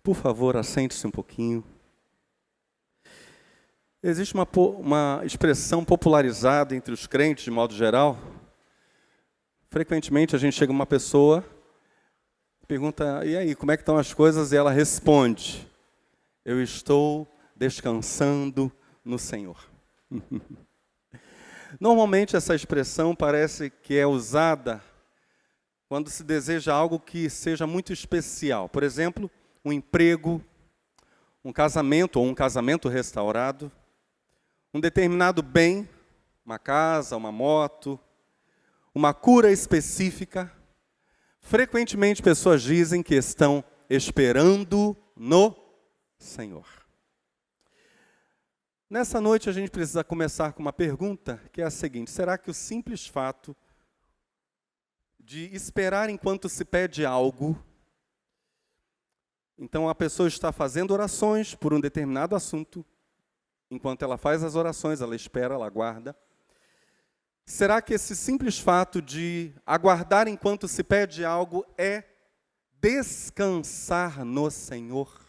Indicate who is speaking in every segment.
Speaker 1: Por favor, assente-se um pouquinho. Existe uma expressão popularizada entre os crentes, de modo geral. Frequentemente a gente chega a uma pessoa, pergunta, e aí, como é que estão as coisas? E ela responde, eu estou descansando no Senhor. Normalmente essa expressão parece que é usada quando se deseja algo que seja muito especial. Por exemplo, um emprego, um casamento ou um casamento restaurado, um determinado bem, uma casa, uma moto, uma cura específica. Frequentemente pessoas dizem que estão esperando no Senhor. Nessa noite a gente precisa começar com uma pergunta, que é a seguinte: será que o simples fato de esperar enquanto se pede algo, então a pessoa está fazendo orações por um determinado assunto, enquanto ela faz as orações, ela espera, ela aguarda. Será que esse simples fato de aguardar enquanto se pede algo é descansar no Senhor?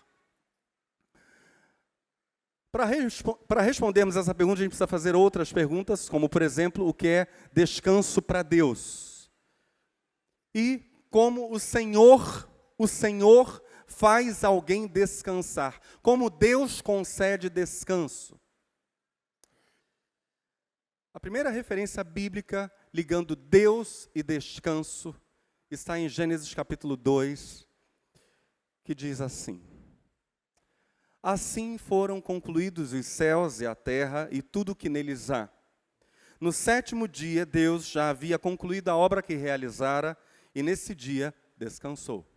Speaker 1: Para respondermos essa pergunta, a gente precisa fazer outras perguntas, como, por exemplo, o que é descanso para Deus? E como o Senhor faz alguém descansar? Como Deus concede descanso? A primeira referência bíblica ligando Deus e descanso está em Gênesis capítulo 2, que diz assim: assim foram concluídos os céus e a terra e tudo o que neles há. No sétimo dia, Deus já havia concluído a obra que realizara e nesse dia descansou.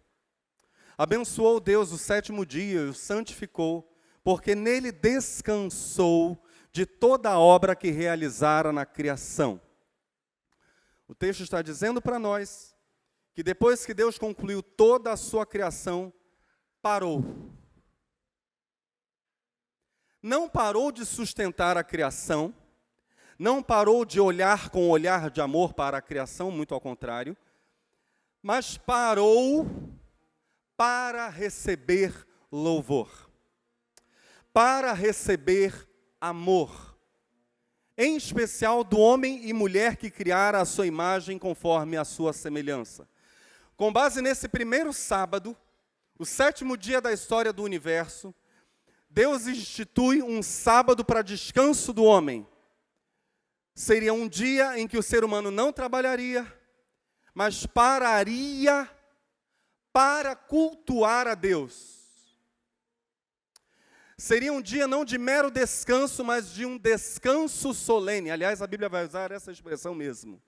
Speaker 1: Abençoou Deus o sétimo dia e o santificou, porque nele descansou de toda a obra que realizara na criação. O texto está dizendo para nós que depois que Deus concluiu toda a sua criação, parou. Não parou de sustentar a criação, não parou de olhar com um olhar de amor para a criação, muito ao contrário, mas parou para receber louvor, para receber amor, em especial do homem e mulher que criara a sua imagem conforme a sua semelhança. Com base nesse primeiro sábado, o sétimo dia da história do universo, Deus institui um sábado para descanso do homem. Seria um dia em que o ser humano não trabalharia, mas pararia para cultuar a Deus. Seria um dia não de mero descanso, mas de um descanso solene. Aliás, a Bíblia vai usar essa expressão mesmo.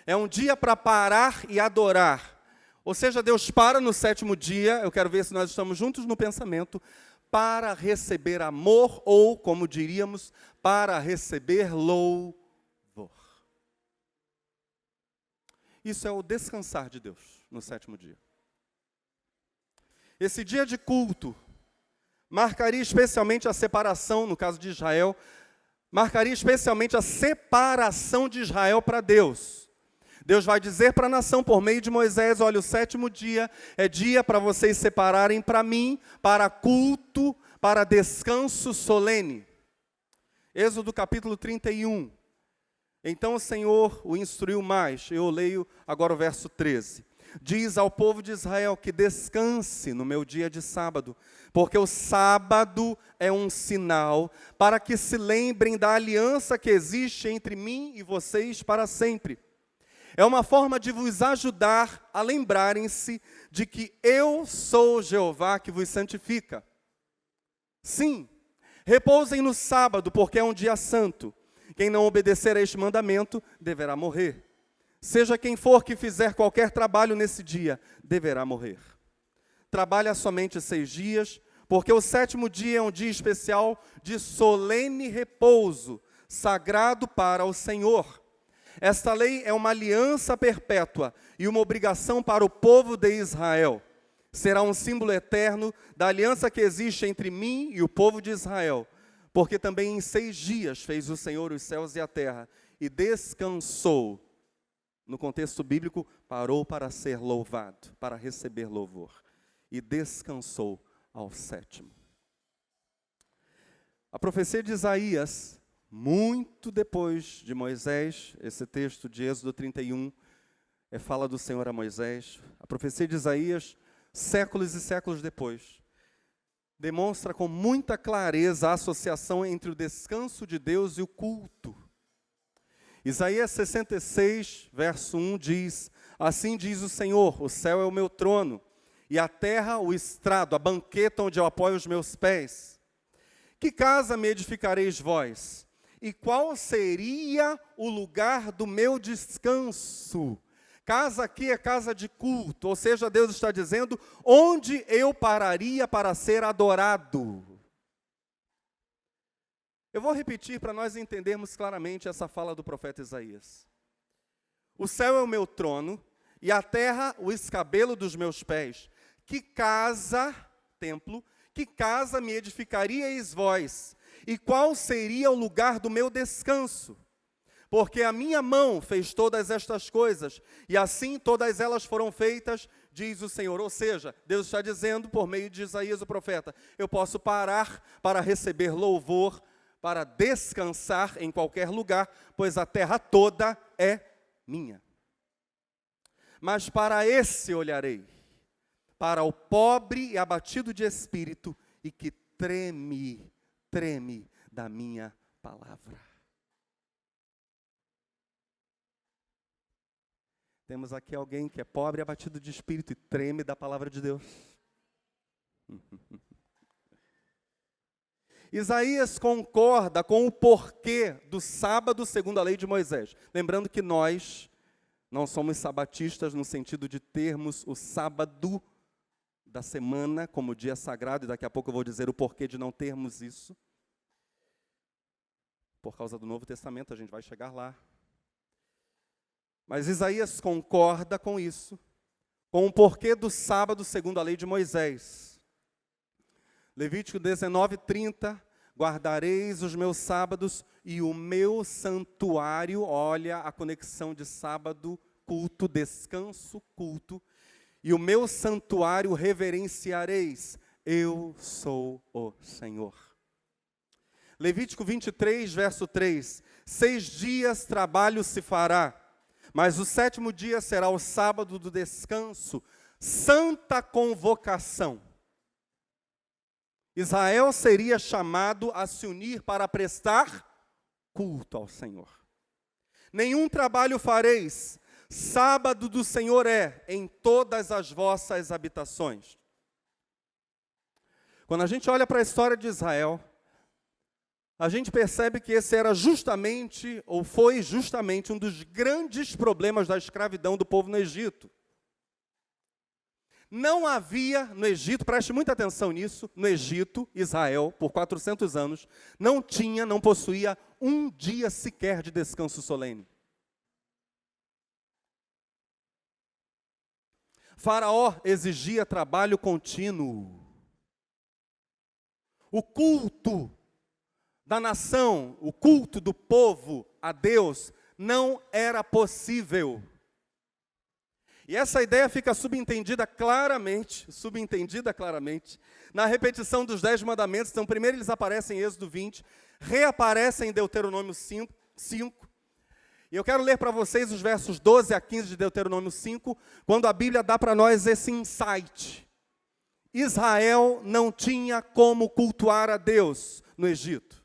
Speaker 1: É um dia para parar e adorar. Ou seja, Deus para no sétimo dia, eu quero ver se nós estamos juntos no pensamento, para receber amor, ou, como diríamos, para receber louvor. Isso é o descansar de Deus no sétimo dia. Esse dia de culto marcaria especialmente a separação, no caso de Israel, marcaria especialmente a separação de Israel para Deus. Deus vai dizer para a nação, por meio de Moisés, olha, o sétimo dia é dia para vocês separarem para mim, para culto, para descanso solene. Êxodo capítulo 31. Então o Senhor o instruiu mais. Eu leio agora o verso 13. Diz ao povo de Israel que descanse no meu dia de sábado, porque o sábado é um sinal para que se lembrem da aliança que existe entre mim e vocês para sempre. É uma forma de vos ajudar a lembrarem-se de que eu sou Jeová que vos santifica. Sim, repousem no sábado, porque é um dia santo. Quem não obedecer a este mandamento deverá morrer. Seja quem for que fizer qualquer trabalho nesse dia, deverá morrer. Trabalha somente 6 dias, porque o sétimo dia é um dia especial de solene repouso, sagrado para o Senhor. Esta lei é uma aliança perpétua e uma obrigação para o povo de Israel. Será um símbolo eterno da aliança que existe entre mim e o povo de Israel, porque também em 6 dias fez o Senhor os céus e a terra, e descansou. No contexto bíblico, parou para ser louvado, para receber louvor. e descansou ao sétimo. A profecia de Isaías, muito depois de Moisés, esse texto de Êxodo 31, fala do Senhor a Moisés. A profecia de Isaías, séculos e séculos depois, demonstra com muita clareza a associação entre o descanso de Deus e o culto. Isaías 66, verso 1 diz: assim diz o Senhor, o céu é o meu trono, e a terra o estrado, a banqueta onde eu apoio os meus pés. Que casa me edificareis vós? E qual seria o lugar do meu descanso? Casa aqui é casa de culto, ou seja, Deus está dizendo, onde eu pararia para ser adorado? Eu vou repetir para nós entendermos claramente essa fala do profeta Isaías. O céu é o meu trono, e a terra o escabelo dos meus pés. Que casa, templo, que casa me edificaríeis vós? E qual seria o lugar do meu descanso? Porque a minha mão fez todas estas coisas, e assim todas elas foram feitas, diz o Senhor. Ou seja, Deus está dizendo, por meio de Isaías o profeta, eu posso parar para receber louvor, para descansar em qualquer lugar, pois a terra toda é minha. Mas para esse olharei, para o pobre e abatido de espírito, e que treme da minha palavra. Temos aqui alguém que é pobre e abatido de espírito e treme da palavra de Deus. Isaías concorda com o porquê do sábado segundo a lei de Moisés. Lembrando que nós não somos sabatistas no sentido de termos o sábado da semana como dia sagrado, e daqui a pouco eu vou dizer o porquê de não termos isso. Por causa do Novo Testamento, a gente vai chegar lá. Mas Isaías concorda com isso, com o porquê do sábado segundo a lei de Moisés. Levítico 19:30, guardareis os meus sábados e o meu santuário, olha a conexão de sábado, culto, descanso, culto, e o meu santuário reverenciareis, eu sou o Senhor. Levítico 23, verso 3, 6 dias trabalho se fará, mas o sétimo dia será o sábado do descanso, santa convocação. Israel seria chamado a se unir para prestar culto ao Senhor. Nenhum trabalho fareis, sábado do Senhor é em todas as vossas habitações. Quando a gente olha para a história de Israel, a gente percebe que esse era justamente, ou foi justamente, um dos grandes problemas da escravidão do povo no Egito. Não havia no Egito, preste muita atenção nisso, no Egito, Israel, por 400 anos, não possuía um dia sequer de descanso solene. Faraó exigia trabalho contínuo. O culto da nação, o culto do povo a Deus, não era possível. E essa ideia fica subentendida claramente, na repetição dos 10 mandamentos. Então, primeiro eles aparecem em Êxodo 20, reaparecem em Deuteronômio 5. E eu quero ler para vocês os versos 12 a 15 de Deuteronômio 5, quando a Bíblia dá para nós esse insight. Israel não tinha como cultuar a Deus no Egito.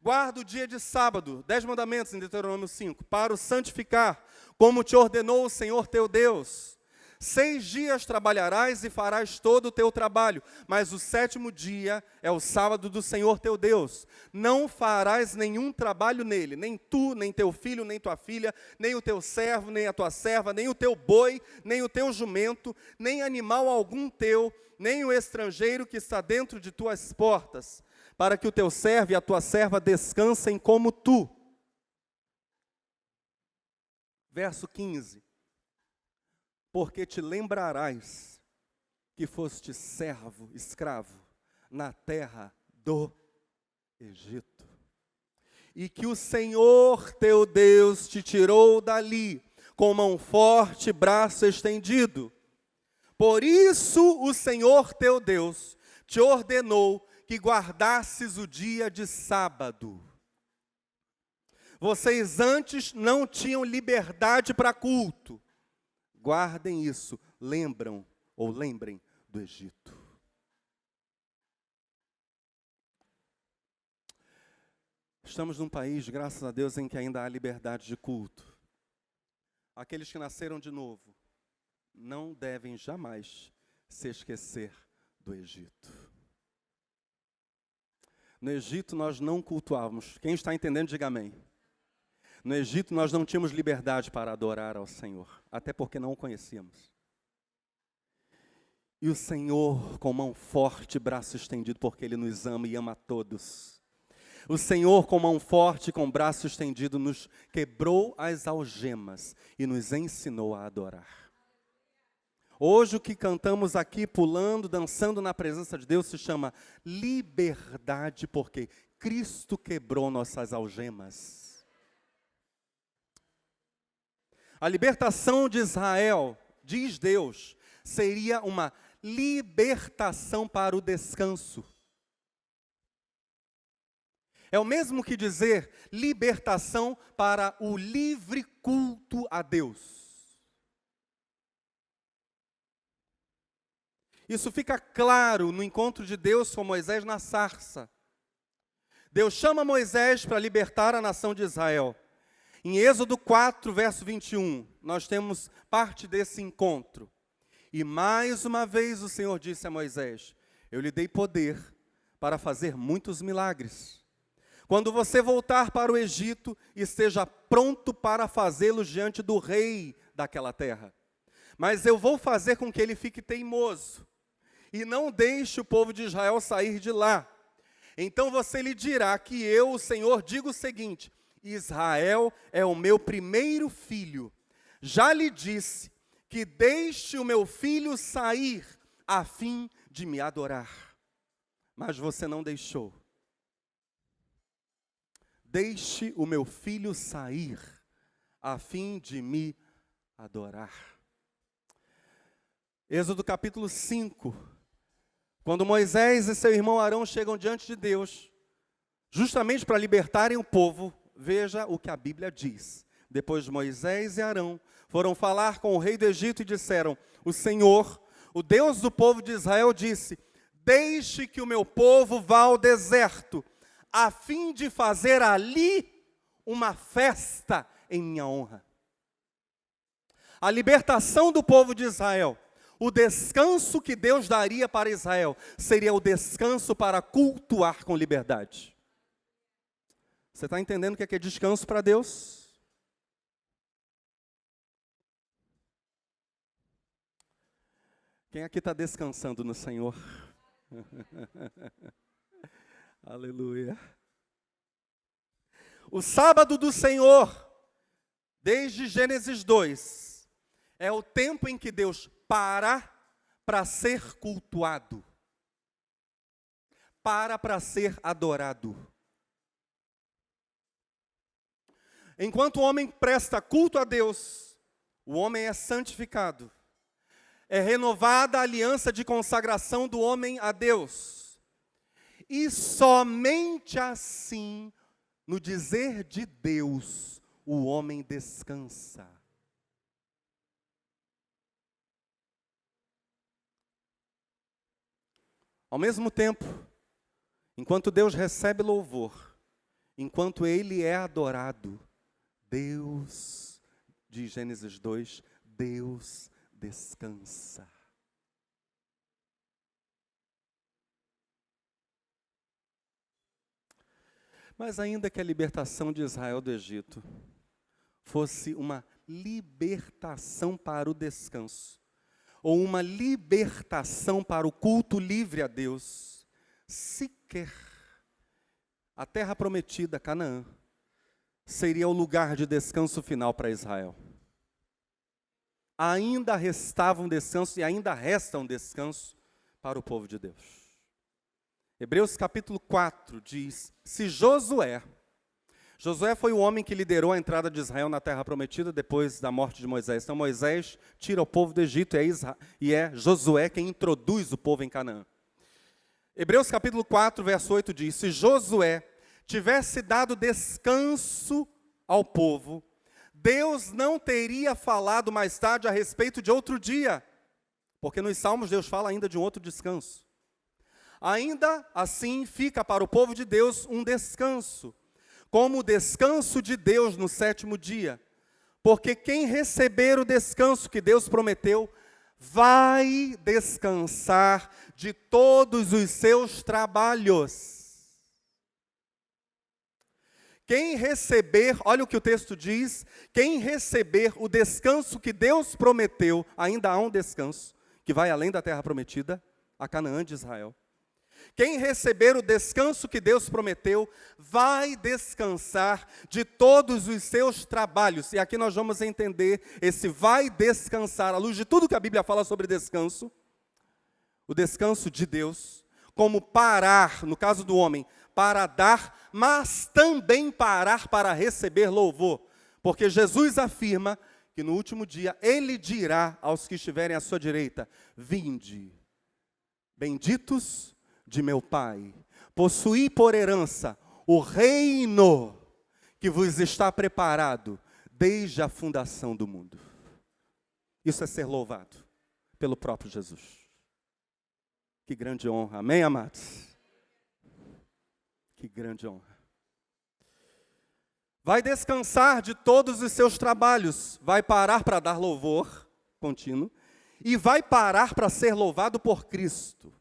Speaker 1: Guarda o dia de sábado, 10 mandamentos em Deuteronômio 5, para o santificar, como te ordenou o Senhor teu Deus. 6 dias trabalharás e farás todo o teu trabalho, mas o sétimo dia é o sábado do Senhor teu Deus. Não farás nenhum trabalho nele, nem tu, nem teu filho, nem tua filha, nem o teu servo, nem a tua serva, nem o teu boi, nem o teu jumento, nem animal algum teu, nem o estrangeiro que está dentro de tuas portas, para que o teu servo e a tua serva descansem como tu. Verso 15. Porque te lembrarás que foste servo, escravo, na terra do Egito, e que o Senhor teu Deus te tirou dali, com mão forte e braço estendido. Por isso o Senhor teu Deus te ordenou que guardasses o dia de sábado. Vocês antes não tinham liberdade para culto. Guardem isso, lembrem do Egito. Estamos num país, graças a Deus, em que ainda há liberdade de culto. Aqueles que nasceram de novo não devem jamais se esquecer do Egito. No Egito nós não cultuávamos. Quem está entendendo, diga amém. No Egito nós não tínhamos liberdade para adorar ao Senhor, até porque não o conhecíamos. E o Senhor, com mão forte, braço estendido, porque Ele nos ama e ama a todos. O Senhor, com mão forte, com braço estendido, nos quebrou as algemas e nos ensinou a adorar. Hoje o que cantamos aqui, pulando, dançando na presença de Deus, se chama liberdade, porque Cristo quebrou nossas algemas. A libertação de Israel, diz Deus, seria uma libertação para o descanso. É o mesmo que dizer libertação para o livre culto a Deus. Isso fica claro no encontro de Deus com Moisés na sarça. Deus chama Moisés para libertar a nação de Israel. Em Êxodo 4, verso 21, nós temos parte desse encontro. E mais uma vez o Senhor disse a Moisés: eu lhe dei poder para fazer muitos milagres. Quando você voltar para o Egito, esteja pronto para fazê-los diante do rei daquela terra. Mas eu vou fazer com que ele fique teimoso e não deixe o povo de Israel sair de lá. Então você lhe dirá que eu, o Senhor, digo o seguinte: Israel é o meu primeiro filho. Já lhe disse que deixe o meu filho sair a fim de me adorar. Mas você não deixou. Deixe o meu filho sair a fim de me adorar. Êxodo capítulo 5. Quando Moisés e seu irmão Arão chegam diante de Deus, justamente para libertarem o povo, veja o que a Bíblia diz. Depois Moisés e Arão foram falar com o rei do Egito e disseram: o Senhor, o Deus do povo de Israel, disse: deixe que o meu povo vá ao deserto, a fim de fazer ali uma festa em minha honra. A libertação do povo de Israel, o descanso que Deus daria para Israel, seria o descanso para cultuar com liberdade. Você está entendendo o que é descanso para Deus? Quem aqui está descansando no Senhor? Aleluia. O sábado do Senhor, desde Gênesis 2, é o tempo em que Deus para ser cultuado. Para ser adorado. Enquanto o homem presta culto a Deus, o homem é santificado. É renovada a aliança de consagração do homem a Deus. E somente assim, no dizer de Deus, o homem descansa. Ao mesmo tempo, enquanto Deus recebe louvor, enquanto Ele é adorado, Deus, de Gênesis 2, Deus descansa. Mas ainda que a libertação de Israel do Egito fosse uma libertação para o descanso, ou uma libertação para o culto livre a Deus, sequer a terra prometida, Canaã, seria o lugar de descanso final para Israel. Ainda restava um descanso e ainda resta um descanso para o povo de Deus. Hebreus capítulo 4 diz: se Josué Josué foi o homem que liderou a entrada de Israel na terra prometida depois da morte de Moisés. Então Moisés tira o povo do Egito e é Josué quem introduz o povo em Canaã. Hebreus capítulo 4, verso 8 diz: se Josué tivesse dado descanso ao povo, Deus não teria falado mais tarde a respeito de outro dia, porque nos Salmos Deus fala ainda de um outro descanso. Ainda assim fica para o povo de Deus um descanso, como o descanso de Deus no sétimo dia. Porque quem receber o descanso que Deus prometeu, vai descansar de todos os seus trabalhos. Quem receber, olha o que o texto diz, quem receber o descanso que Deus prometeu, ainda há um descanso, que vai além da terra prometida, a Canaã de Israel. Quem receber o descanso que Deus prometeu, vai descansar de todos os seus trabalhos. E aqui nós vamos entender esse vai descansar, à luz de tudo que a Bíblia fala sobre descanso, o descanso de Deus, como parar, no caso do homem, para dar, mas também parar para receber louvor. Porque Jesus afirma que no último dia Ele dirá aos que estiverem à sua direita: vinde, benditos de meu Pai, possuí por herança o reino que vos está preparado desde a fundação do mundo. Isso é ser louvado pelo próprio Jesus. Que grande honra, amém, amados? Que grande honra. Vai descansar de todos os seus trabalhos, vai parar para dar louvor contínuo, e vai parar para ser louvado por Cristo.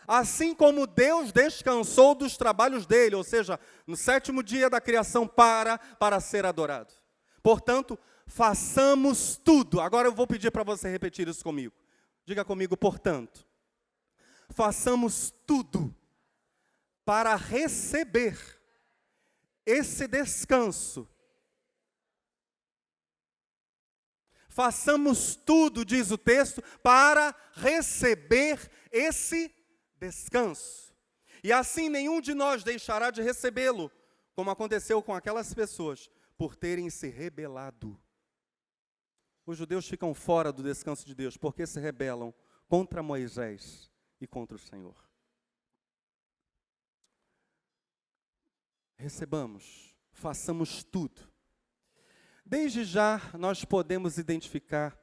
Speaker 1: Assim como Deus descansou dos trabalhos dele, ou seja, no sétimo dia da criação para ser adorado. Portanto, façamos tudo. Agora eu vou pedir para você repetir isso comigo. Diga comigo, portanto. Façamos tudo para receber esse descanso. Façamos tudo, diz o texto, para receber esse descanso. E assim nenhum de nós deixará de recebê-lo, como aconteceu com aquelas pessoas, por terem se rebelado. Os judeus ficam fora do descanso de Deus, porque se rebelam contra Moisés e contra o Senhor. Recebamos, façamos tudo. Desde já, nós podemos identificar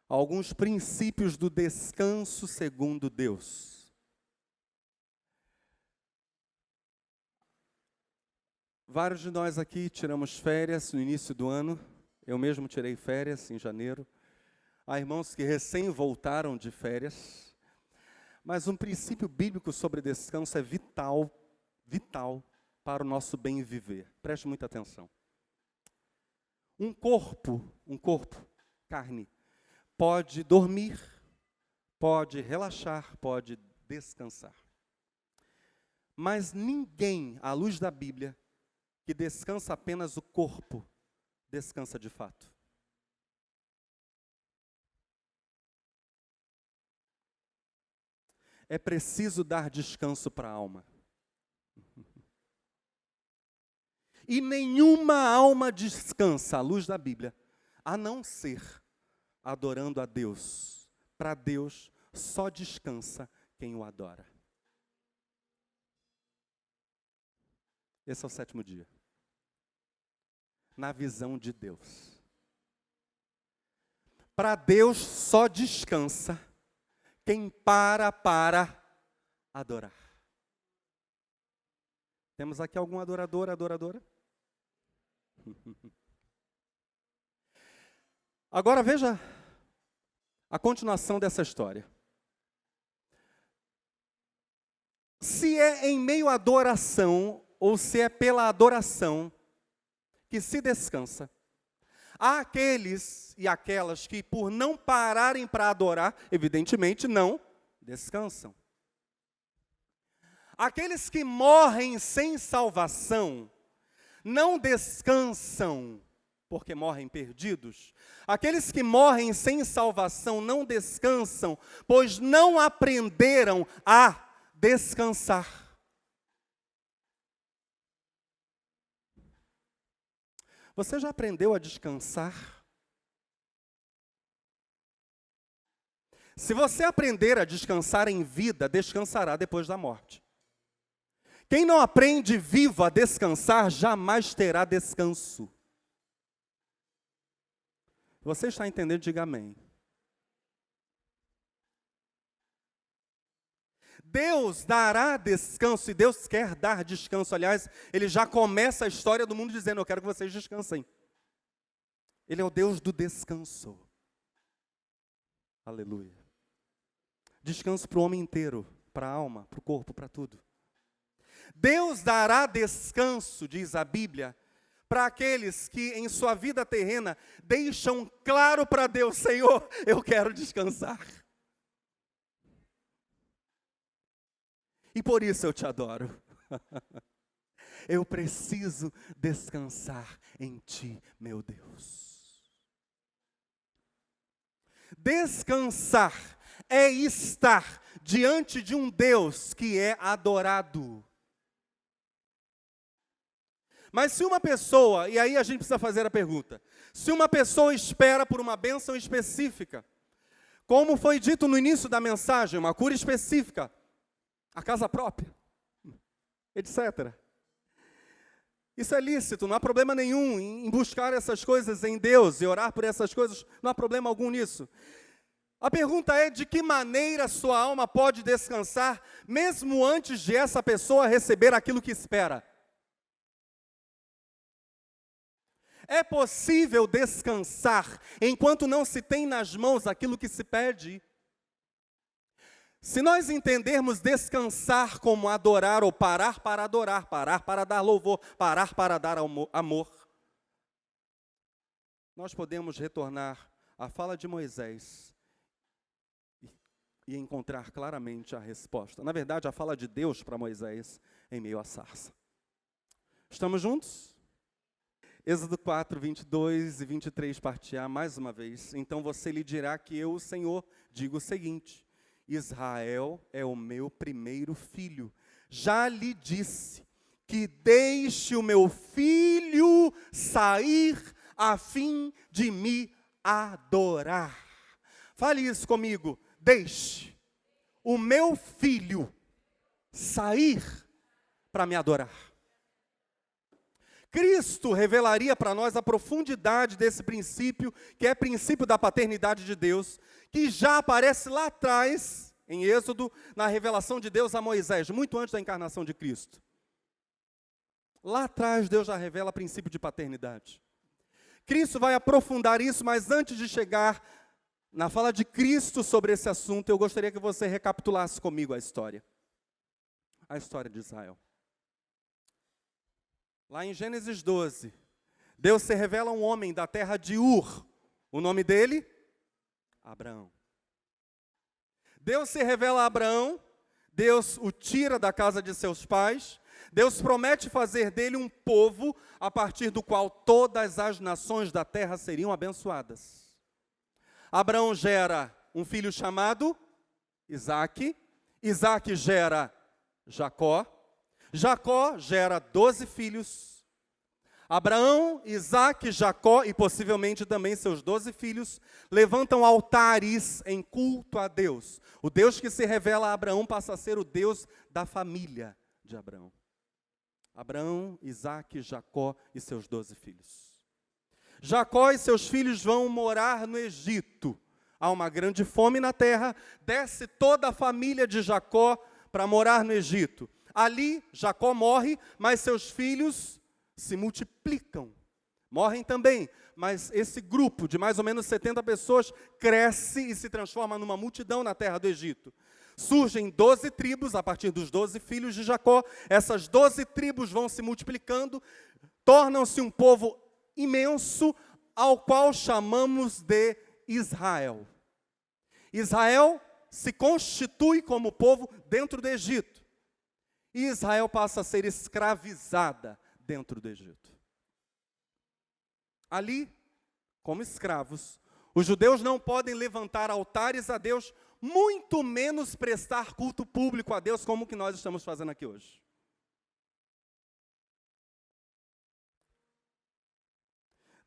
Speaker 1: alguns princípios do descanso segundo Deus. Vários de nós aqui tiramos férias no início do ano. Eu mesmo tirei férias em janeiro. Há irmãos que recém voltaram de férias. Mas um princípio bíblico sobre descanso é vital para o nosso bem viver. Preste muita atenção. Um corpo, carne, pode dormir, pode relaxar, pode descansar. Mas ninguém, à luz da Bíblia, que descansa apenas o corpo, descansa de fato. É preciso dar descanso para a alma. E nenhuma alma descansa, à luz da Bíblia, a não ser adorando a Deus. Para Deus, só descansa quem o adora. Esse é o sétimo dia. Na visão de Deus. Para Deus, só descansa quem para adorar. Temos aqui algum adorador, adoradora? Agora veja a continuação dessa história. Se é em meio à adoração, ou se é pela adoração que se descansa, há aqueles e aquelas que, por não pararem para adorar, evidentemente não descansam. Aqueles que morrem sem salvação, não descansam, porque morrem perdidos. Aqueles que morrem sem salvação não descansam, pois não aprenderam a descansar. Você já aprendeu a descansar? Se você aprender a descansar em vida, descansará depois da morte. Quem não aprende vivo a descansar, jamais terá descanso. Você está entendendo? Diga amém. Deus dará descanso, e Deus quer dar descanso. Aliás, Ele já começa a história do mundo dizendo, eu quero que vocês descansem. Ele é o Deus do descanso. Aleluia. Descanso para o homem inteiro, para a alma, para o corpo, para tudo. Deus dará descanso, diz a Bíblia, para aqueles que em sua vida terrena deixam claro para Deus, Senhor, eu quero descansar. E por isso eu te adoro. Eu preciso descansar em ti, meu Deus. Descansar é estar diante de um Deus que é adorado. Mas se uma pessoa, e aí a gente precisa fazer a pergunta, se uma pessoa espera por uma bênção específica, como foi dito no início da mensagem, uma cura específica, a casa própria, etc. Isso é lícito, não há problema nenhum em buscar essas coisas em Deus e orar por essas coisas, não há problema algum nisso. A pergunta é, de que maneira sua alma pode descansar, mesmo antes de essa pessoa receber aquilo que espera? É possível descansar enquanto não se tem nas mãos aquilo que se pede? Se nós entendermos descansar como adorar, ou parar para adorar, parar para dar louvor, parar para dar amor, nós podemos retornar à fala de Moisés e encontrar claramente a resposta. Na verdade, a fala de Deus para Moisés em meio à sarça. Estamos juntos? Êxodo 4, 22 e 23, parte A, mais uma vez. Então você lhe dirá que eu, o Senhor, digo o seguinte: Israel é o meu primeiro filho. Já lhe disse que deixe o meu filho sair a fim de me adorar. Fale isso comigo. Deixe o meu filho sair para me adorar. Cristo revelaria para nós a profundidade desse princípio, que é princípio da paternidade de Deus, que já aparece lá atrás, em Êxodo, na revelação de Deus a Moisés, muito antes da encarnação de Cristo. Lá atrás, Deus já revela o princípio de paternidade. Cristo vai aprofundar isso, mas antes de chegar na fala de Cristo sobre esse assunto, eu gostaria que você recapitulasse comigo a história de Israel. Lá em Gênesis 12, Deus se revela a um homem da terra de Ur. O nome dele? Abraão. Deus se revela a Abraão, Deus o tira da casa de seus pais, Deus promete fazer dele um povo a partir do qual todas as nações da terra seriam abençoadas. Abraão gera um filho chamado Isaque, Isaque gera Jacó, Jacó gera 12 filhos. Abraão, Isaque, Jacó e possivelmente também seus 12 filhos levantam altares em culto a Deus. O Deus que se revela a Abraão passa a ser o Deus da família de Abraão. Abraão, Isaque, Jacó e seus 12 filhos. Jacó e seus filhos vão morar no Egito. Há uma grande fome na terra, desce toda a família de Jacó para morar no Egito. Ali, Jacó morre, mas seus filhos se multiplicam. Morrem também, mas esse grupo de mais ou menos 70 pessoas cresce e se transforma numa multidão na terra do Egito. Surgem 12 tribos a partir dos 12 filhos de Jacó. Essas 12 tribos vão se multiplicando, tornam-se um povo imenso, ao qual chamamos de Israel. Israel se constitui como povo dentro do Egito. E Israel passa a ser escravizada dentro do Egito. Ali, como escravos, os judeus não podem levantar altares a Deus, muito menos prestar culto público a Deus, como que nós estamos fazendo aqui hoje.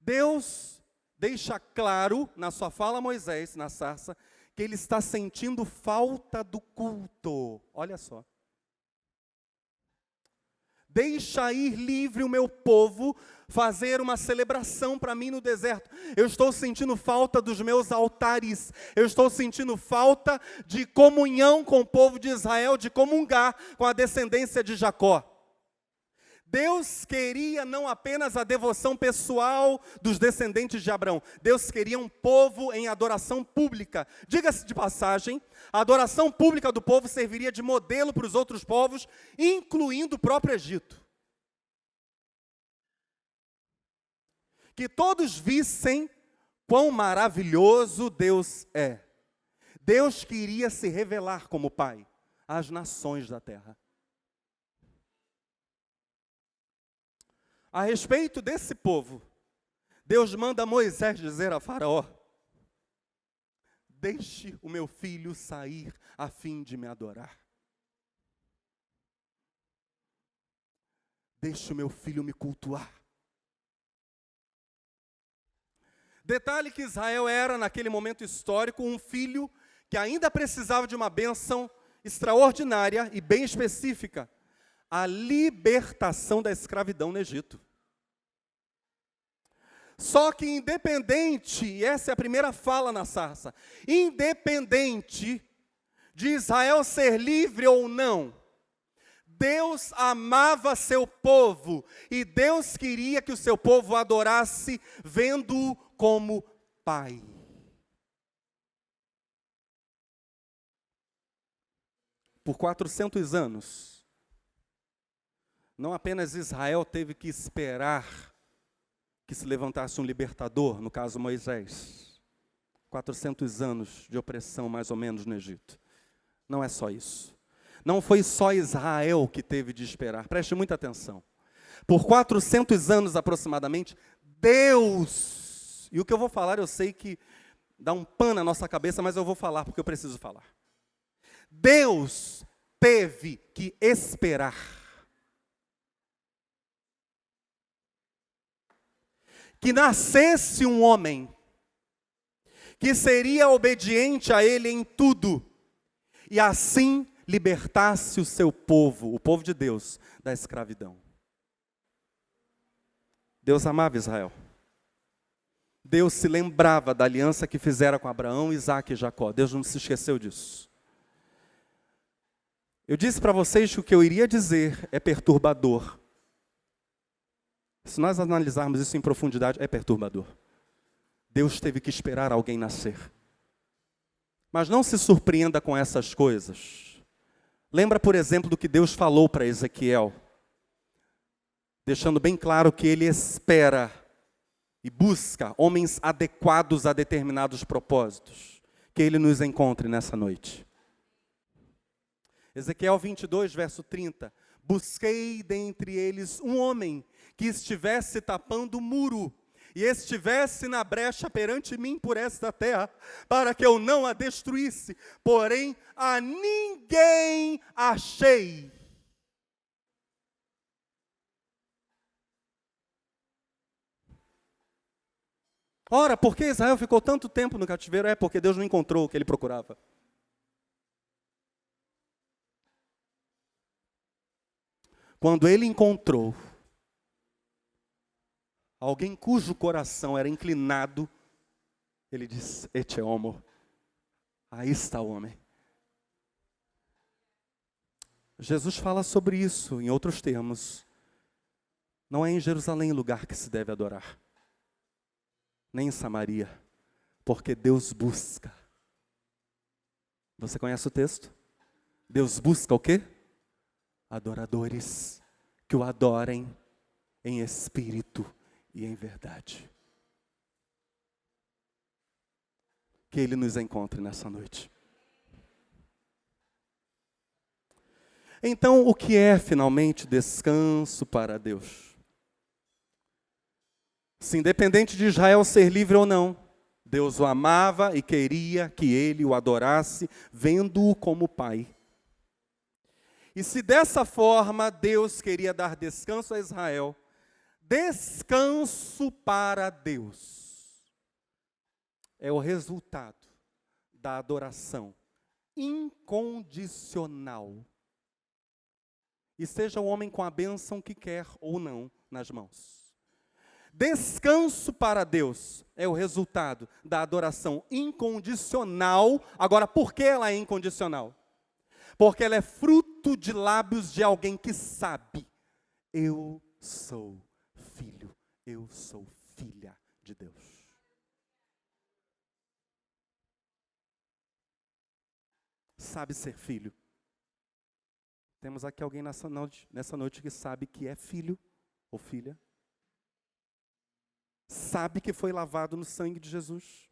Speaker 1: Deus deixa claro na sua fala a Moisés, na sarça, que ele está sentindo falta do culto. Olha só. Deixa ir livre o meu povo fazer uma celebração para mim no deserto. Eu estou sentindo falta dos meus altares. Eu estou sentindo falta de comunhão com o povo de Israel, de comungar com a descendência de Jacó. Deus queria não apenas a devoção pessoal dos descendentes de Abraão. Deus queria um povo em adoração pública. Diga-se de passagem, a adoração pública do povo serviria de modelo para os outros povos, incluindo o próprio Egito. Que todos vissem quão maravilhoso Deus é. Deus queria se revelar como Pai às nações da terra. A respeito desse povo, Deus manda Moisés dizer a Faraó: deixe o meu filho sair a fim de me adorar. Deixe o meu filho me cultuar. Detalhe que Israel era, naquele momento histórico, um filho que ainda precisava de uma bênção extraordinária e bem específica: a libertação da escravidão no Egito. Só que independente, e essa é a primeira fala na sarça, independente de Israel ser livre ou não, Deus amava seu povo, e Deus queria que o seu povo adorasse, vendo-o como Pai. Por 400 anos, não apenas Israel teve que esperar que se levantasse um libertador, no caso Moisés. 400 anos de opressão, mais ou menos, no Egito. Não é só isso. Não foi só Israel que teve de esperar. Preste muita atenção. Por 400 anos aproximadamente, Deus, e o que eu vou falar eu sei que dá um pano na nossa cabeça, mas eu vou falar porque eu preciso falar. Deus teve que esperar que nascesse um homem que seria obediente a ele em tudo, e assim libertasse o seu povo, o povo de Deus, da escravidão. Deus amava Israel. Deus se lembrava da aliança que fizera com Abraão, Isaque e Jacó. Deus não se esqueceu disso. Eu disse para vocês que o que eu iria dizer é perturbador. Se nós analisarmos isso em profundidade, é perturbador. Deus teve que esperar alguém nascer. Mas não se surpreenda com essas coisas. Lembra, por exemplo, do que Deus falou para Ezequiel, deixando bem claro que ele espera e busca homens adequados a determinados propósitos. Que ele nos encontre nessa noite. Ezequiel 22, verso 30. Busquei dentre eles um homem que estivesse tapando o muro e estivesse na brecha perante mim por esta terra, para que eu não a destruísse. Porém, a ninguém achei. Ora, por que Israel ficou tanto tempo no cativeiro? É porque Deus não encontrou o que ele procurava. Quando ele encontrou alguém cujo coração era inclinado, ele diz: Ete homo, aí está o homem. Jesus fala sobre isso em outros termos. Não é em Jerusalém o lugar que se deve adorar, nem em Samaria, porque Deus busca. Você conhece o texto? Deus busca o quê? Adoradores que o adorem em espírito e em verdade. Que Ele nos encontre nessa noite. Então, o que é finalmente descanso para Deus? Se independente de Israel ser livre ou não, Deus o amava e queria que ele o adorasse, vendo-o como Pai. E se dessa forma Deus queria dar descanso a Israel, Descanso para Deus é o resultado da adoração incondicional. E seja o homem com a bênção que quer ou não nas mãos. Descanso para Deus é o resultado da adoração incondicional. Agora, por que ela é incondicional? Porque ela é fruto de lábios de alguém que sabe: eu sou filho, eu sou filha de Deus. Sabe ser filho. Temos aqui alguém nessa noite que sabe que é filho ou filha. Sabe que foi lavado no sangue de Jesus.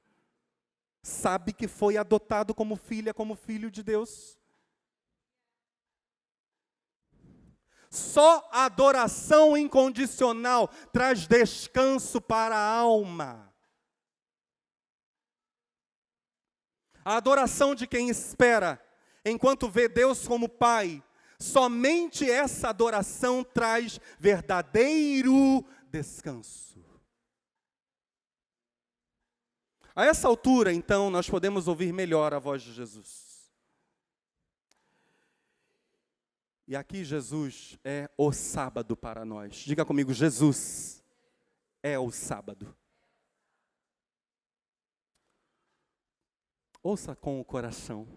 Speaker 1: Sabe que foi adotado como filha, como filho de Deus. Só a adoração incondicional traz descanso para a alma. A adoração de quem espera, enquanto vê Deus como Pai, somente essa adoração traz verdadeiro descanso. A essa altura, então, nós podemos ouvir melhor a voz de Jesus. E aqui Jesus é o sábado para nós. Diga comigo, Jesus é o sábado. Ouça com o coração.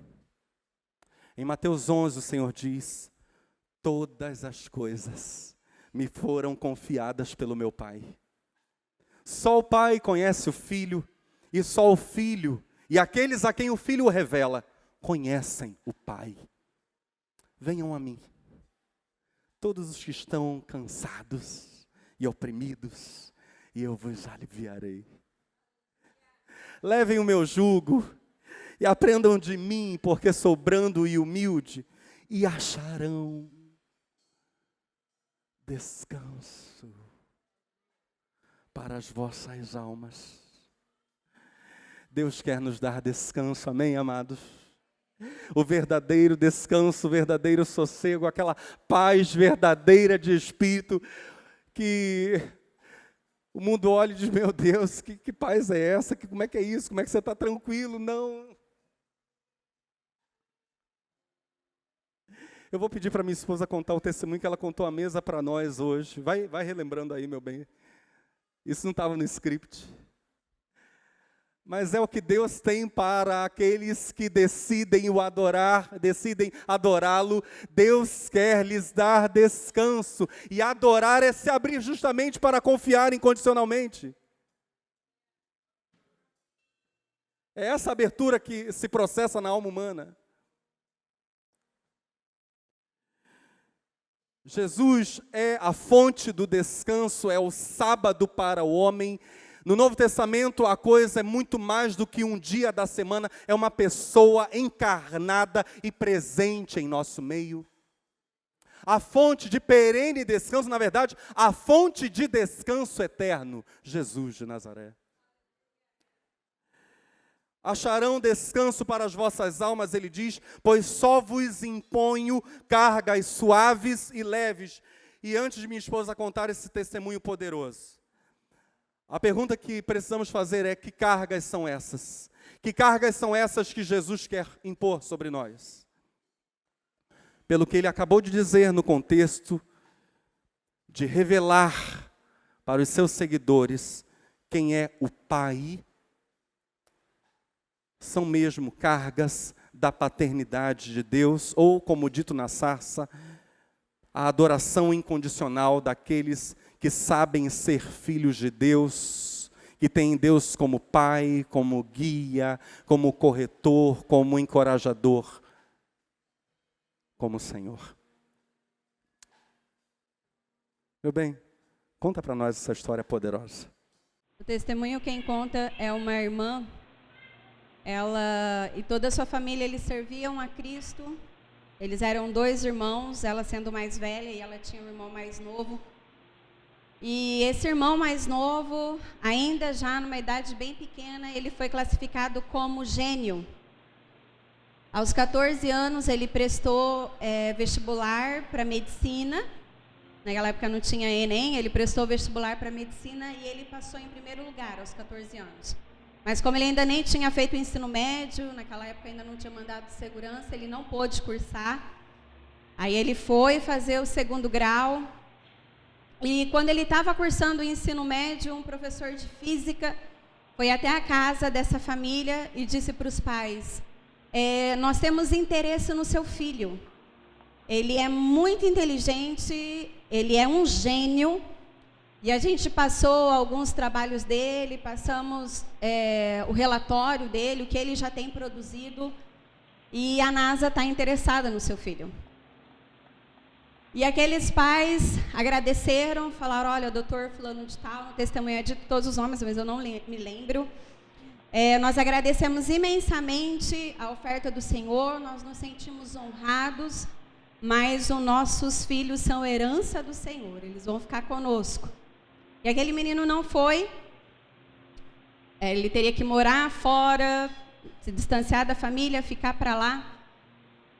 Speaker 1: Em Mateus 11 o Senhor diz: todas as coisas me foram confiadas pelo meu Pai. Só o Pai conhece o Filho, e só o Filho, e aqueles a quem o Filho o revela, conhecem o Pai. Venham a mim, todos os que estão cansados e oprimidos, e eu vos aliviarei. Levem o meu jugo e aprendam de mim, porque sou brando e humilde, e acharão descanso para as vossas almas. Deus quer nos dar descanso, amém, amados? O verdadeiro descanso, o verdadeiro sossego, aquela paz verdadeira de espírito, que o mundo olha e diz: meu Deus, que paz é essa? Como é que é isso? Como é que você está tranquilo? Não. Eu vou pedir para minha esposa contar o testemunho que ela contou à mesa para nós hoje. Vai relembrando aí, meu bem. Isso não estava no script. Mas é o que Deus tem para aqueles que decidem o adorar, decidem adorá-lo. Deus quer lhes dar descanso. E adorar é se abrir justamente para confiar incondicionalmente. É essa abertura que se processa na alma humana. Jesus é a fonte do descanso, é o sábado para o homem. No Novo Testamento, a coisa é muito mais do que um dia da semana, é uma pessoa encarnada e presente em nosso meio. A fonte de perene descanso, na verdade, a fonte de descanso eterno, Jesus de Nazaré. Acharão descanso para as vossas almas, ele diz, pois só vos imponho cargas suaves e leves. E antes de minha esposa contar esse testemunho poderoso, a pergunta que precisamos fazer é: que cargas são essas? Que cargas são essas que Jesus quer impor sobre nós? Pelo que ele acabou de dizer no contexto de revelar para os seus seguidores quem é o Pai, são mesmo cargas da paternidade de Deus, ou, como dito na sarça, a adoração incondicional daqueles que sabem ser filhos de Deus, que têm Deus como Pai, como guia, como corretor, como encorajador, como Senhor. Meu bem, conta para nós essa história poderosa.
Speaker 2: O testemunho quem conta é uma irmã. Ela e toda a sua família, eles serviam a Cristo. Eles eram 2 irmãos, ela sendo mais velha e ela tinha um irmão mais novo. E esse irmão mais novo, ainda já numa idade bem pequena, ele foi classificado como gênio. Aos 14 anos, ele prestou vestibular para medicina Naquela época não tinha Enem, ele prestou vestibular para medicina e ele passou em primeiro lugar aos 14 anos. Mas como ele ainda nem tinha feito o ensino médio, naquela época ainda não tinha mandado de segurança, ele não pôde cursar. Aí ele foi fazer o segundo grau. E quando ele estava cursando o ensino médio, um professor de física foi até a casa dessa família e disse para os pais: nós temos interesse no seu filho. Ele é muito inteligente, ele é um gênio. E a gente passou alguns trabalhos dele, passamos o relatório dele, o que ele já tem produzido. E a NASA está interessada no seu filho. E aqueles pais agradeceram, falaram: olha, doutor fulano de tal, no testemunho é dito todos os nomes, mas eu não me lembro. Nós agradecemos imensamente a oferta do Senhor, nós nos sentimos honrados, mas os nossos filhos são herança do Senhor, eles vão ficar conosco. E aquele menino não foi, ele teria que morar fora, se distanciar da família, ficar para lá.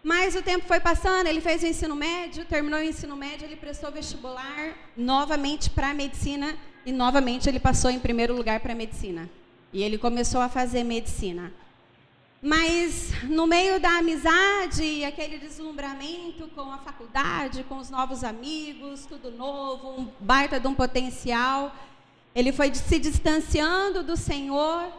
Speaker 2: Mas o tempo foi passando, ele fez o ensino médio, terminou o ensino médio, ele prestou vestibular novamente para a medicina e novamente ele passou em primeiro lugar para a medicina. E ele começou a fazer medicina. Mas no meio da amizade e aquele deslumbramento com a faculdade, com os novos amigos, tudo novo, um baita de um potencial, ele foi se distanciando do Senhor.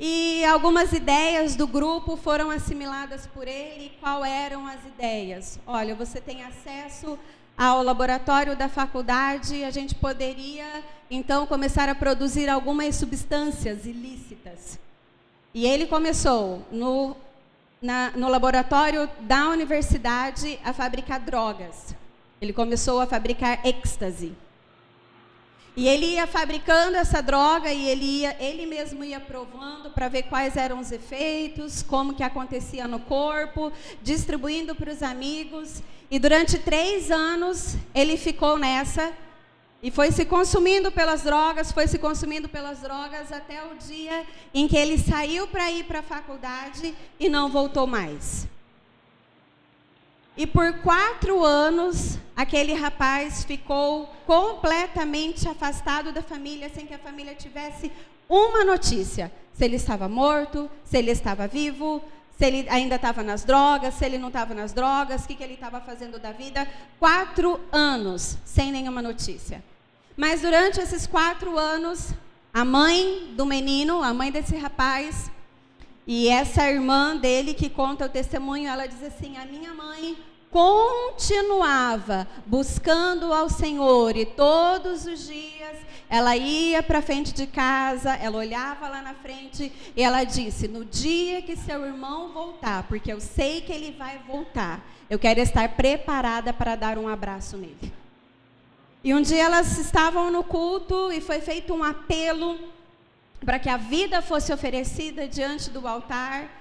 Speaker 2: E algumas ideias do grupo foram assimiladas por ele. Qual eram as ideias? Olha, você tem acesso ao laboratório da faculdade, a gente poderia, então, começar a produzir algumas substâncias ilícitas. E ele começou, no laboratório da universidade, a fabricar drogas. Ele começou a fabricar êxtase. E ele ia fabricando essa droga e ele mesmo ia provando para ver quais eram os efeitos, como que acontecia no corpo, distribuindo para os amigos. E durante 3 anos ele ficou nessa e foi se consumindo pelas drogas, até o dia em que ele saiu para ir para a faculdade e não voltou mais. E por 4 anos, aquele rapaz ficou completamente afastado da família, sem que a família tivesse uma notícia. Se ele estava morto, se ele estava vivo, se ele ainda estava nas drogas, se ele não estava nas drogas, o que ele estava fazendo da vida. 4 anos, sem nenhuma notícia. Mas durante esses 4 anos, a mãe do menino, a mãe desse rapaz, e essa irmã dele que conta o testemunho, ela diz assim: a minha mãe continuava buscando ao Senhor e todos os dias ela ia para frente de casa, ela olhava lá na frente e ela disse: no dia que seu irmão voltar, porque eu sei que ele vai voltar, eu quero estar preparada para dar um abraço nele. E um dia elas estavam no culto e foi feito um apelo para que a vida fosse oferecida diante do altar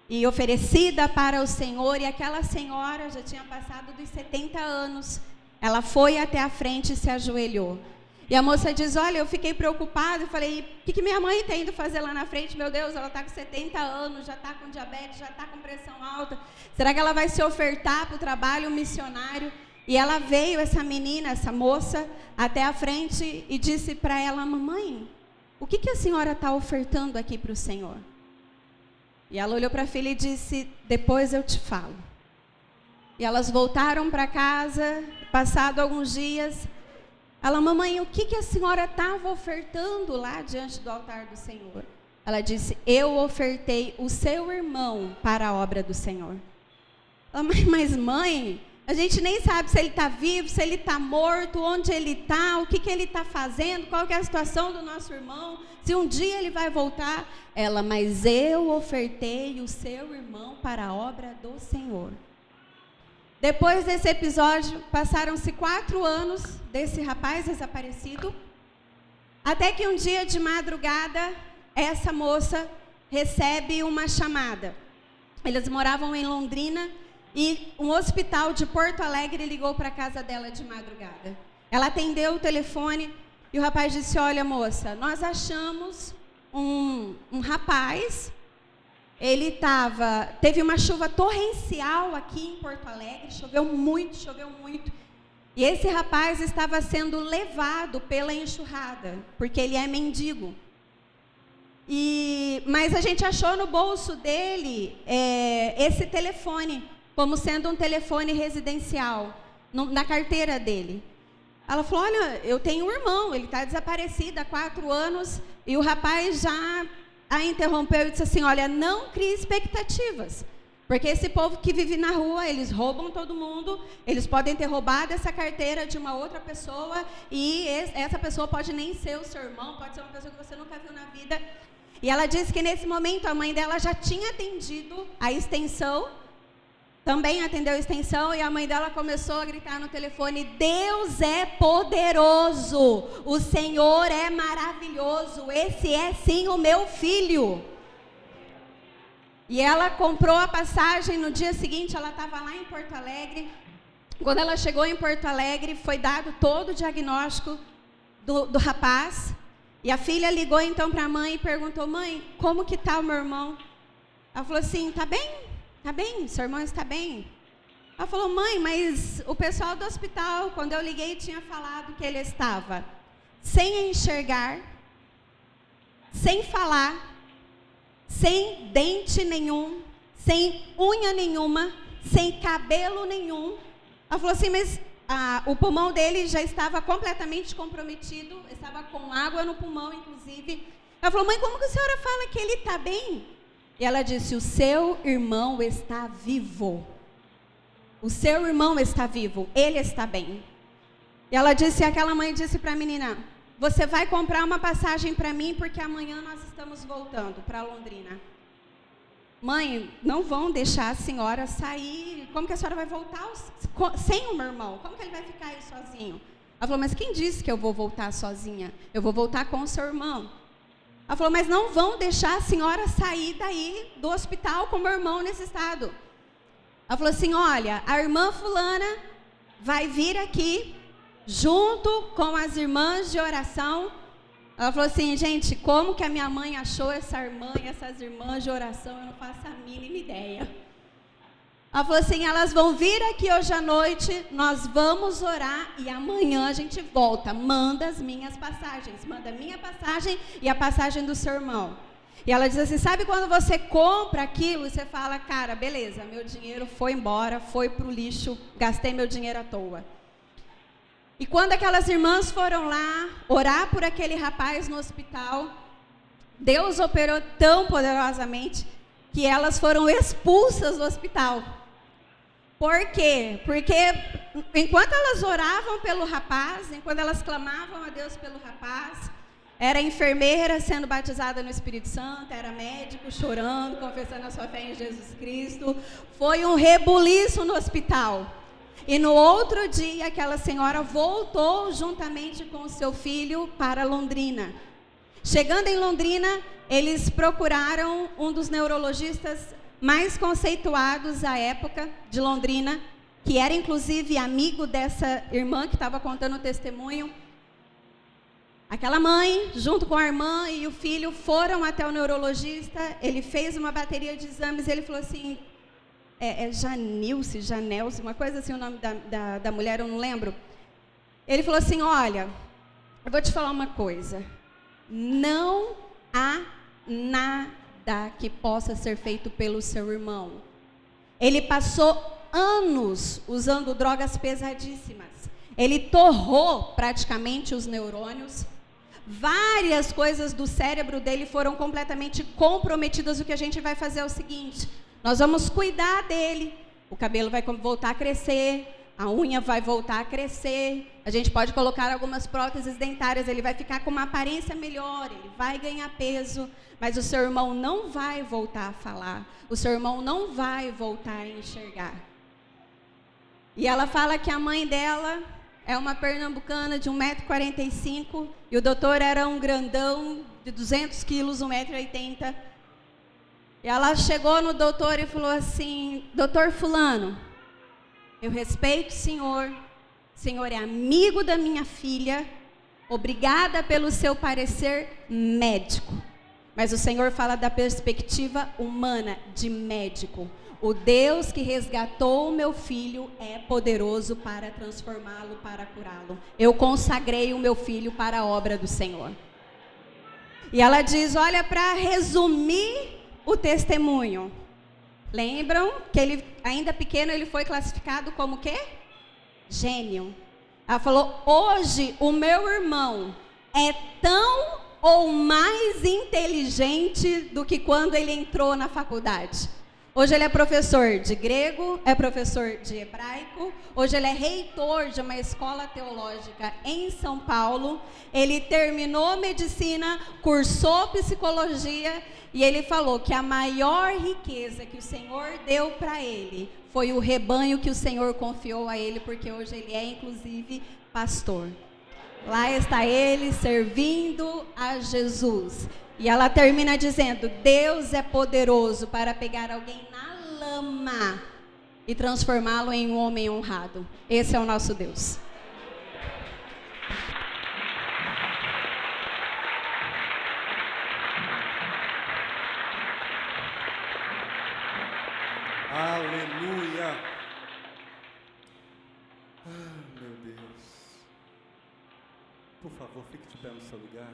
Speaker 2: e oferecida para o Senhor, e aquela senhora já tinha passado dos 70 anos, ela foi até a frente e se ajoelhou. E a moça diz: olha, eu fiquei preocupada, eu falei: o que minha mãe está indo fazer lá na frente? Meu Deus, ela está com 70 anos, já está com diabetes, já está com pressão alta, será que ela vai se ofertar para o trabalho missionário? E ela veio, essa menina, essa moça, até a frente e disse para ela: mamãe, o que a senhora está ofertando aqui para o Senhor? E ela olhou para a filha e disse: depois eu te falo. E elas voltaram para casa, passado alguns dias. Ela: mamãe, o que a senhora estava ofertando lá diante do altar do Senhor? Ela disse: eu ofertei o seu irmão para a obra do Senhor. Ela: mas mãe, a gente nem sabe se ele está vivo, se ele está morto, onde ele está, o que ele está fazendo, qual que é a situação do nosso irmão, se um dia ele vai voltar. Ela: mas eu ofertei o seu irmão para a obra do Senhor. Depois desse episódio, passaram-se 4 anos desse rapaz desaparecido, até que um dia de madrugada, essa moça recebe uma chamada. Eles moravam em Londrina, e um hospital de Porto Alegre ligou para a casa dela de madrugada. Ela atendeu o telefone e o rapaz disse: olha, moça, nós achamos um rapaz, ele teve uma chuva torrencial aqui em Porto Alegre, choveu muito, E esse rapaz estava sendo levado pela enxurrada, porque ele é mendigo. Mas a gente achou no bolso dele esse telefone, como sendo um telefone residencial, na carteira dele. Ela falou, olha, eu tenho um irmão, ele está desaparecido há 4 anos, e o rapaz já a interrompeu e disse assim, olha, não crie expectativas, porque esse povo que vive na rua, eles roubam todo mundo, eles podem ter roubado essa carteira de uma outra pessoa, e essa pessoa pode nem ser o seu irmão, pode ser uma pessoa que você nunca viu na vida. E ela disse que nesse momento a mãe dela já tinha atendido a extensão, também atendeu a extensão, e a mãe dela começou a gritar no telefone, Deus é poderoso, o Senhor é maravilhoso, esse é sim o meu filho. E ela comprou a passagem, no dia seguinte ela estava lá em Porto Alegre. Quando ela chegou em Porto Alegre, foi dado todo o diagnóstico do rapaz. E a filha ligou então para a mãe e perguntou, mãe, como que está o meu irmão? Ela falou assim, tá bem, seu irmão está bem. Ela falou, mãe, mas o pessoal do hospital, quando eu liguei, tinha falado que ele estava sem enxergar, sem falar, sem dente nenhum, sem unha nenhuma, sem cabelo nenhum. Ela falou assim, mas o pulmão dele já estava completamente comprometido, estava com água no pulmão, inclusive. Ela falou, mãe, como que a senhora fala que ele está bem? E ela disse, o seu irmão está vivo. O seu irmão está vivo, ele está bem. E ela disse, aquela mãe disse para a menina, você vai comprar uma passagem para mim, porque amanhã nós estamos voltando para Londrina. Mãe, não vão deixar a senhora sair. Como que a senhora vai voltar sem o meu irmão? Como que ele vai ficar aí sozinho? Ela falou, mas quem disse que eu vou voltar sozinha? Eu vou voltar com o seu irmão. Ela falou, mas não vão deixar a senhora sair daí do hospital com o meu irmão nesse estado. Ela falou assim, olha, a irmã fulana vai vir aqui junto com as irmãs de oração. Ela falou assim, gente, como que a minha mãe achou essa irmã e essas irmãs de oração? Eu não faço a mínima ideia. Ela falou assim, elas vão vir aqui hoje à noite, nós vamos orar e amanhã a gente volta. Manda as minhas passagens, manda a minha passagem e a passagem do seu irmão. E ela diz assim, sabe quando você compra aquilo e você fala, cara, beleza, meu dinheiro foi embora, foi pro lixo, gastei meu dinheiro à toa. E quando aquelas irmãs foram lá orar por aquele rapaz no hospital, Deus operou tão poderosamente que elas foram expulsas do hospital. Por quê? Porque enquanto elas oravam pelo rapaz, enquanto elas clamavam a Deus pelo rapaz, era enfermeira sendo batizada no Espírito Santo, era médico chorando, confessando a sua fé em Jesus Cristo. Foi um rebuliço no hospital. E no outro dia, aquela senhora voltou juntamente com o seu filho para Londrina. Chegando em Londrina, eles procuraram um dos neurologistas mais conceituados à época de Londrina, que era inclusive amigo dessa irmã que estava contando o testemunho. Aquela mãe, junto com a irmã e o filho, foram até o neurologista. Ele fez uma bateria de exames e ele falou assim... Janelce, uma coisa assim, o nome da mulher, eu não lembro. Ele falou assim, olha, eu vou te falar uma coisa. Não há nada que possa ser feito pelo seu irmão. Ele passou anos usando drogas pesadíssimas. Ele torrou praticamente os neurônios. Várias coisas do cérebro dele foram completamente comprometidas. O que a gente vai fazer é o seguinte... Nós vamos cuidar dele, o cabelo vai voltar a crescer, a unha vai voltar a crescer, a gente pode colocar algumas próteses dentárias, ele vai ficar com uma aparência melhor, ele vai ganhar peso, mas o seu irmão não vai voltar a falar, o seu irmão não vai voltar a enxergar. E ela fala que a mãe dela é uma pernambucana de 1,45 m, e o doutor era um grandão de 200 quilos, 1,80 m. E ela chegou no doutor e falou assim, doutor fulano, eu respeito o senhor é amigo da minha filha, obrigada pelo seu parecer médico, Mas o Senhor fala da perspectiva humana, de médico. O Deus que resgatou o meu filho é poderoso para transformá-lo, para curá-lo. Eu consagrei o meu filho para a obra do Senhor. E ela diz, olha, para resumir o testemunho. Lembram que ele, ainda pequeno, ele foi classificado como o quê? Gênio. Ela falou, hoje o meu irmão é tão ou mais inteligente do que quando ele entrou na faculdade. Hoje ele é professor de grego, é professor de hebraico, hoje ele é reitor de uma escola teológica em São Paulo, ele terminou medicina, cursou psicologia e ele falou que a maior riqueza que o Senhor deu para ele foi o rebanho que o Senhor confiou a ele, porque hoje ele é inclusive pastor. Lá está ele servindo a Jesus. E ela termina dizendo, Deus é poderoso para pegar alguém na lama e transformá-lo em um homem honrado. Esse é o nosso Deus.
Speaker 1: Aleluia. Ah, meu Deus. Por favor, fique de pé no seu lugar.